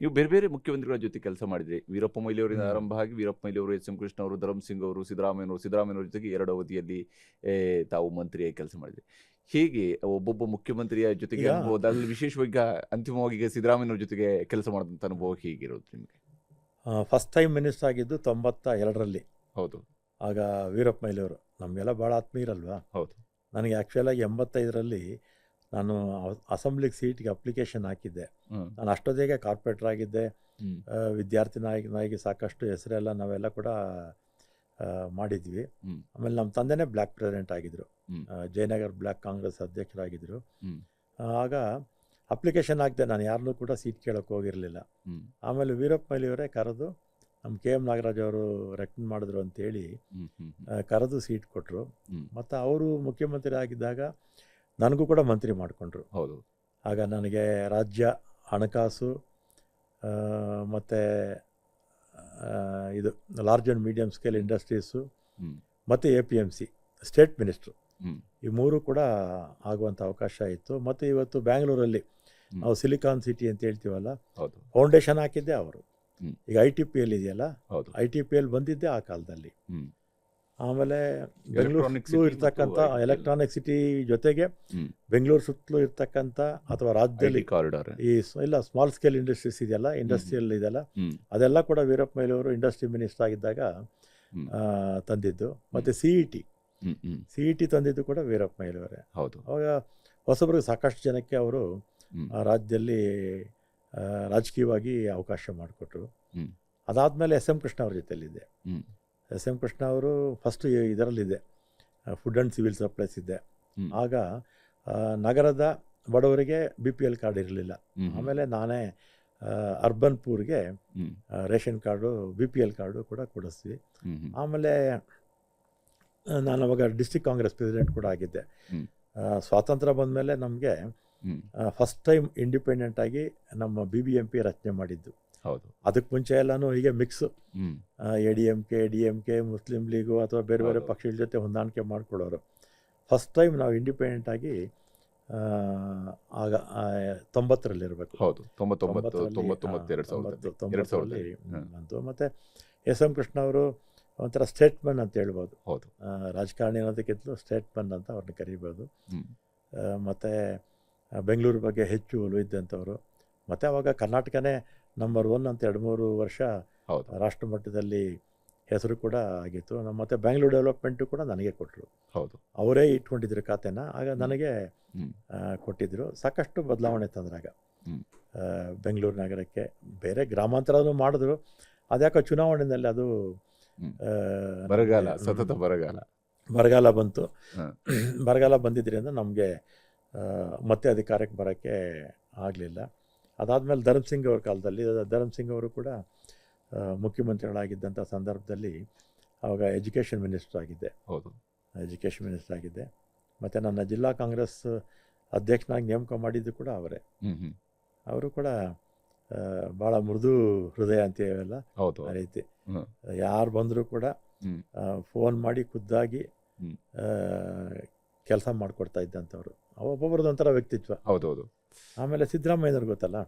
ನೀವು ಬೇರೆ ಬೇರೆ ಮುಖ್ಯಮಂತ್ರಿಗಳ ಜೊತೆ ಕೆಲಸ ಮಾಡಿದ್ರಿ. ವೀರಪ್ಪ ಮೊಯ್ಲಿ ಅವರಿಂದ ಆರಂಭ ಆಗಿ ವೀರಪ್ಪ ಮೊಯ್ಲಿ ಅವರು, ಎಸ್ ಎಂ ಕೃಷ್ಣ ಅವರು, ಧರ್ಮಸಿಂಗ್ ಅವರು, ಸಿದ್ದರಾಮಯ್ಯನವರ ಜೊತೆಗೆ 2 ಅವಧಿಯಲ್ಲಿ ತಾವು ಮಂತ್ರಿಯಾಗಿ ಕೆಲಸ ಮಾಡಿದ್ರಿ. ಹೇಗೆ ಒಬ್ಬೊಬ್ಬ ಮುಖ್ಯಮಂತ್ರಿಯ ಜೊತೆಗೆ ಅನುಭವ, ಅದ್ರಲ್ಲಿ ವಿಶೇಷವಾಗಿ ಅಂತಿಮವಾಗಿ ಈಗ ಸಿದ್ದರಾಮಯ್ಯನವ್ರ ಜೊತೆಗೆ ಕೆಲಸ ಮಾಡಿದಂಥ ಅನುಭವ ಹೇಗಿರೋದು ನಿಮಗೆ? ಫಸ್ಟ್ ಟೈಮ್ ಮಿನಿಸ್ಟರ್ ಆಗಿದ್ದು 92ರಲ್ಲಿ. ಹೌದು. ಆಗ ವೀರಪ್ಪ ಮೊಯ್ಲಿ ಅವರು ನಮಗೆಲ್ಲ ಭಾಳ ಆತ್ಮೀಯರಲ್ವಾ. ಹೌದು. ನನಗೆ ಆ್ಯಕ್ಚುಲಾಗಿ 85ರಲ್ಲಿ ನಾನು ಅಸೆಂಬ್ಲಿಗೆ ಸೀಟ್ಗೆ ಅಪ್ಲಿಕೇಶನ್ ಹಾಕಿದ್ದೆ. ನಾನು ಅಷ್ಟೊತ್ತಿಗೆ ಕಾರ್ಪೊರೇಟರ್ ಆಗಿದ್ದೆ, ವಿದ್ಯಾರ್ಥಿ ನಾಯಕನಾಗಿ ಸಾಕಷ್ಟು ಹೆಸರೆಲ್ಲ ನಾವೆಲ್ಲ ಕೂಡ ಮಾಡಿದ್ವಿ. ಆಮೇಲೆ ನಮ್ಮ ತಂದೆನೇ ಬ್ಲ್ಯಾಕ್ ಪ್ರೆಸಿಡೆಂಟ್ ಆಗಿದ್ದರು, ಜಯನಗರ್ ಬ್ಲ್ಯಾಕ್ ಕಾಂಗ್ರೆಸ್ ಅಧ್ಯಕ್ಷರಾಗಿದ್ದರು. ಆಗ ಅಪ್ಲಿಕೇಶನ್ ಹಾಕಿದೆ, ನಾನು ಯಾರನ್ನೂ ಕೂಡ ಸೀಟ್ ಕೇಳೋಕ್ಕೆ ಹೋಗಿರಲಿಲ್ಲ. ಆಮೇಲೆ ವೀರಪ್ಪ ಮೊಯ್ಲಿ ಅವರೇ ಕರೆದು, ನಮ್ಮ ಕೆ ಎಮ್ ನಾಗರಾಜ್ ಅವರು ರೆಕಮೆಂಡ್ ಮಾಡಿದ್ರು ಅಂತೇಳಿ ಕರೆದು ಸೀಟ್ ಕೊಟ್ಟರು. ಮತ್ತು ಅವರು ಮುಖ್ಯಮಂತ್ರಿ ಆಗಿದ್ದಾಗ ನನಗೂ ಕೂಡ ಮಂತ್ರಿ ಮಾಡಿಕೊಂಡ್ರು. ಹೌದು. ಆಗ ನನಗೆ ರಾಜ್ಯ ಹಣಕಾಸು ಮತ್ತು ಇದು large and medium scale industries ಮತ್ತು APMC ಸ್ಟೇಟ್ ಮಿನಿಸ್ಟ್ರು, ಈ 3 ಕೂಡ ಆಗುವಂಥ ಅವಕಾಶ ಇತ್ತು. ಮತ್ತು ಇವತ್ತು ಬ್ಯಾಂಗ್ಳೂರಲ್ಲಿ ನಾವು ಸಿಲಿಕಾನ್ ಸಿಟಿ ಅಂತ ಹೇಳ್ತೀವಲ್ಲ, ಫೌಂಡೇಶನ್ ಹಾಕಿದ್ದೆ ಅವರು. ಈಗ ITPL ಇದೆಯಲ್ಲ, ITPL ಬಂದಿದ್ದೆ ಆ ಕಾಲದಲ್ಲಿ. ಆಮೇಲೆ ಬೆಂಗಳೂರು ಇರ್ತಕ್ಕಂಥ ಎಲೆಕ್ಟ್ರಾನಿಕ್ ಸಿಟಿ ಜೊತೆಗೆ ಬೆಂಗಳೂರು ಸುತ್ತಲೂ ಇರ್ತಕ್ಕಂಥ ಅಥವಾ ರಾಜ್ಯದಲ್ಲಿ ಕಾರಿಡಾರ್ ಇಲ್ಲ ಸ್ಮಾಲ್ ಸ್ಕೇಲ್ ಇಂಡಸ್ಟ್ರೀಸ್ ಇದೆಯಲ್ಲ, ಇಂಡಸ್ಟ್ರಿಯಲ್ ಇದೆಲ್ಲ, ಅದೆಲ್ಲ ಕೂಡ ವೀರಪ್ಪ ಮೊಯ್ಲಿ ಅವರು ಇಂಡಸ್ಟ್ರಿ ಮಿನಿಸ್ಟರ್ ಆಗಿದ್ದಾಗ ತಂದಿದ್ದು. ಮತ್ತು CET ತಂದಿದ್ದು ಕೂಡ ವೀರಪ್ಪ ಮೊಯ್ಲಿ ಅವರೇ. ಹೌದು. ಅವಾಗ ಹೊಸಬರಿಗೆ ಸಾಕಷ್ಟು ಜನಕ್ಕೆ ಅವರು ರಾಜ್ಯದಲ್ಲಿ ರಾಜಕೀಯವಾಗಿ ಅವಕಾಶ ಮಾಡಿಕೊಟ್ರು. ಅದಾದಮೇಲೆ ಎಸ್ ಎಂ ಕೃಷ್ಣ ಅವ್ರ ಜೊತೆಯಲ್ಲಿದ್ದೆ. ಎಸ್ ಎಂ ಕೃಷ್ಣ ಅವರು ಫಸ್ಟ್ ಇದರಲ್ಲಿದೆ, ಫುಡ್ ಆ್ಯಂಡ್ ಸಿವಿಲ್ ಸಪ್ಲೈಸ್ ಇದ್ದೆ. ಆಗ ನಗರದ ಬಡವರಿಗೆ BPL ಕಾರ್ಡ್ ಇರಲಿಲ್ಲ. ಆಮೇಲೆ ನಾನೇ ಅರ್ಬನ್ ಪೂರ್ಗೆ ರೇಷನ್ ಕಾರ್ಡು, BPL ಕಾರ್ಡು ಕೂಡ ಕೊಡಿಸ್ತೀವಿ. ಆಮೇಲೆ ನಾನು ಅವಾಗ ಡಿಸ್ಟ್ರಿಕ್ಟ್ ಕಾಂಗ್ರೆಸ್ ಪ್ರೆಸಿಡೆಂಟ್ ಕೂಡ ಆಗಿದ್ದೆ. ಸ್ವಾತಂತ್ರ್ಯ ಬಂದಮೇಲೆ ನಮಗೆ ಫಸ್ಟ್ ಟೈಮ್ ಇಂಡಿಪೆಂಡೆಂಟ್ ಆಗಿ ನಮ್ಮ BBMP ರಚನೆ ಮಾಡಿದ್ದು. ಹೌದು. ಅದಕ್ಕೆ ಮುಂಚೆ ಎಲ್ಲನೂ ಹೀಗೆ mix, ADMK, DMK, Muslim league ಅಥವಾ ಬೇರೆ ಬೇರೆ ಪಕ್ಷಗಳ ಜೊತೆ ಹೊಂದಾಣಿಕೆ ಮಾಡಿಕೊಡೋರು. ಫಸ್ಟ್ ಟೈಮ್ ನಾವು ಇಂಡಿಪೆಂಡೆಂಟ್ ಆಗಿ ಆಗ 90ರಲ್ಲಿರಬೇಕು. ಹೌದು. 90ರಲ್ಲಿ ಬಂತು. ಮತ್ತು ಎಸ್ ಎಂ ಕೃಷ್ಣ ಅವರು ಒಂಥರ ಸ್ಟೇಟ್ಮನ್ ಅಂತ ಹೇಳ್ಬೋದು. ಹೌದು. ರಾಜಕಾರಣಿ ಅನ್ನೋದಕ್ಕಿಂತಲೂ ಸ್ಟೇಟ್ಮನ್ ಅಂತ ಅವ್ರನ್ನ ಕರಿಬೋದು. ಮತ್ತು ಬೆಂಗಳೂರು ಬಗ್ಗೆ ಹೆಚ್ಚು ಒಲವು ಇದ್ದಂಥವ್ರು. ಮತ್ತು ಅವಾಗ ಕರ್ನಾಟಕನೇ ನಂಬರ್ 1 ಅಂತ 2-3 ವರ್ಷ ರಾಷ್ಟ್ರ ಮಟ್ಟದಲ್ಲಿ ಹೆಸರು ಕೂಡ ಆಗಿತ್ತು. ಮತ್ತು ಬೆಂಗಳೂರು ಡೆವಲಪ್ಮೆಂಟು ಕೂಡ ನನಗೆ ಕೊಟ್ಟರು. ಹೌದು. ಅವರೇ ಇಟ್ಕೊಂಡಿದ್ರು ಖಾತೆನ, ಆಗ ನನಗೆ ಕೊಟ್ಟಿದ್ದರು. ಸಾಕಷ್ಟು ಬದಲಾವಣೆ ತಂದ್ರಾಗ ಬೆಂಗಳೂರು ನಗರಕ್ಕೆ. ಬೇರೆ ಗ್ರಾಮಾಂತರನೂ ಮಾಡಿದ್ರು, ಅದ್ಯಾಕೋ ಚುನಾವಣೆಯಲ್ಲಿ ಅದು ಬರಗಾಲ ಬಂತು. ಬರಗಾಲ ಬಂದಿದ್ದರಿಂದ ನಮಗೆ ಮತ್ತೆ ಅಧಿಕಾರಕ್ಕೆ ಬರೋಕ್ಕೆ ಆಗಲಿಲ್ಲ. ಅದಾದಮೇಲೆ ಧರ್ಮಸಿಂಗ್ ಅವ್ರ ಕಾಲದಲ್ಲಿ, ಧರ್ಮಸಿಂಗ್ ಅವರು ಕೂಡ ಮುಖ್ಯಮಂತ್ರಿಗಳಾಗಿದ್ದಂಥ ಸಂದರ್ಭದಲ್ಲಿ ಆವಾಗ ಎಜುಕೇಷನ್ ಮಿನಿಸ್ಟರ್ ಆಗಿದ್ದೆ. ಹೌದು. ಎಜುಕೇಷನ್ ಮಿನಿಸ್ಟರ್ ಆಗಿದ್ದೆ. ಮತ್ತು ನನ್ನ ಜಿಲ್ಲಾ ಕಾಂಗ್ರೆಸ್ ಅಧ್ಯಕ್ಷನಾಗಿ ನೇಮಕ ಮಾಡಿದ್ದು ಕೂಡ ಅವರೇ. ಅವರು ಕೂಡ ಭಾಳ ಮೃದು ಹೃದಯ ಅಂತೀವಲ್ಲ, ಆ ರೀತಿ ಯಾರು ಬಂದರೂ ಕೂಡ ಫೋನ್ ಮಾಡಿ ಖುದ್ದಾಗಿ ಕೆಲಸ ಮಾಡಿಕೊಡ್ತಾ ಇದ್ದಂಥವ್ರು. ಒಬ್ಬೊಬ್ರದ್ದು ಒಂಥರ ವ್ಯಕ್ತಿತ್ವ. ಹೌದೌದು. ಆಮೇಲೆ ಸಿದ್ದರಾಮಯ್ಯನವ್ರು ಗೊತ್ತಲ್ಲ,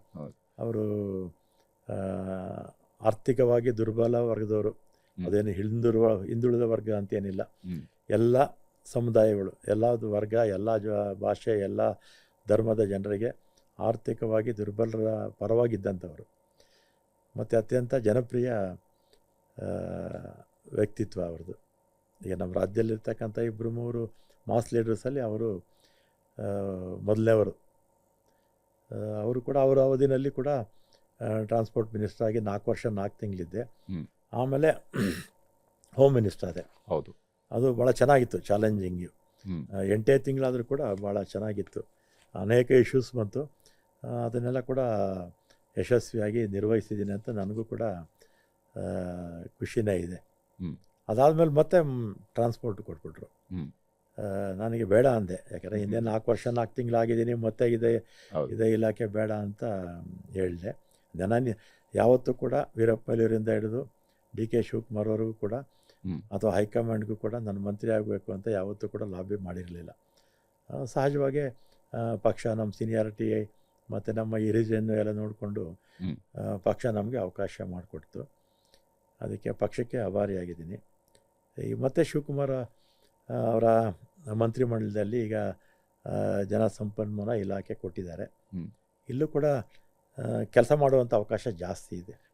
ಅವರು ಆರ್ಥಿಕವಾಗಿ ದುರ್ಬಲ ವರ್ಗದವರು. ಅದೇನು ಹಿಂದುಳಿದ ವರ್ಗ ಅಂತೇನಿಲ್ಲ, ಎಲ್ಲ ಸಮುದಾಯಗಳು, ಎಲ್ಲ ವರ್ಗ, ಎಲ್ಲ ಭಾಷೆ, ಎಲ್ಲ ಧರ್ಮದ ಜನರಿಗೆ ಆರ್ಥಿಕವಾಗಿ ದುರ್ಬಲರ ಪರವಾಗಿದ್ದಂಥವರು. ಮತ್ತು ಅತ್ಯಂತ ಜನಪ್ರಿಯ ವ್ಯಕ್ತಿತ್ವ ಅವ್ರದ್ದು. ಈಗ ನಮ್ಮ ರಾಜ್ಯದಲ್ಲಿರ್ತಕ್ಕಂಥ 2-3 ಮಾಸ್ ಲೀಡರ್ಸಲ್ಲಿ ಅವರು ಮೊದಲನೇವರು. ಅವರು ಕೂಡ ಅವರ ಅವಧಿನಲ್ಲಿ ಕೂಡ ಟ್ರಾನ್ಸ್ಪೋರ್ಟ್ ಮಿನಿಸ್ಟರ್ ಆಗಿ 4 ವರ್ಷ 4 ತಿಂಗಳಿದ್ದೆ. ಆಮೇಲೆ ಹೋಮ್ ಮಿನಿಸ್ಟರ್ ಅದೇ. ಹೌದು. ಅದು ಭಾಳ ಚೆನ್ನಾಗಿತ್ತು, ಚಾಲೆಂಜಿಂಗು. 8 ತಿಂಗಳಾದರೂ ಕೂಡ ಭಾಳ ಚೆನ್ನಾಗಿತ್ತು. ಅನೇಕ ಇಶ್ಯೂಸ್ ಬಂತು, ಅದನ್ನೆಲ್ಲ ಕೂಡ ಯಶಸ್ವಿಯಾಗಿ ನಿರ್ವಹಿಸಿದ್ದೀನಿ ಅಂತ ನನಗೂ ಕೂಡ ಖುಷಿನೇ ಇದೆ. ಅದಾದಮೇಲೆ ಮತ್ತೆ ಟ್ರಾನ್ಸ್ಪೋರ್ಟ್ ಕೊಟ್ಬಿಟ್ರು. ನನಗೆ ಬೇಡ ಅಂದೆ, ಯಾಕಂದರೆ ಹಿಂದೆ 4 ವರ್ಷ 4 ತಿಂಗಳಾಗಿದ್ದೀನಿ, ಮತ್ತೆ ಇದೇ ಇಲಾಖೆ ಬೇಡ ಅಂತ ಹೇಳಿದೆ. ನಾನು ಯಾವತ್ತೂ ಕೂಡ ವೀರಪ್ಪ ಮೊಯ್ಲಿಯವರಿಂದ ಹಿಡಿದು DK ಶಿವಕುಮಾರ್ ಅವ್ರಿಗೂ ಕೂಡ ಅಥವಾ ಹೈಕಮಾಂಡ್ಗೂ ಕೂಡ ನಾನು ಮಂತ್ರಿ ಆಗಬೇಕು ಅಂತ ಯಾವತ್ತೂ ಕೂಡ ಲಾಬಿ ಮಾಡಿರಲಿಲ್ಲ. ಸಹಜವಾಗಿ ಪಕ್ಷ ನಮ್ಮ ಸೀನಿಯಾರಿಟಿ ಮತ್ತು ನಮ್ಮ ಈ ರೀಜನ್ ಎಲ್ಲ ನೋಡಿಕೊಂಡು ಹ್ಮ್. ಪಕ್ಷ ನಮಗೆ ಅವಕಾಶ ಮಾಡಿಕೊಡ್ತು. ಅದಕ್ಕೆ ಪಕ್ಷಕ್ಕೆ ಆಭಾರಿಯಾಗಿದ್ದೀನಿ. ಈ ಮತ್ತೆ ಶಿವಕುಮಾರ ಅವರ ಮಂತ್ರಿಮಂಡಲದಲ್ಲಿ ಈಗ ಜಲಸಂಪನ್ಮೂಲ ಇಲಾಖೆ ಕೊಟ್ಟಿದ್ದಾರೆ. ಹ್ಮ್. ಇಲ್ಲೂ ಕೂಡ ಕೆಲಸ ಮಾಡುವಂಥ ಅವಕಾಶ ಜಾಸ್ತಿ ಇದೆ.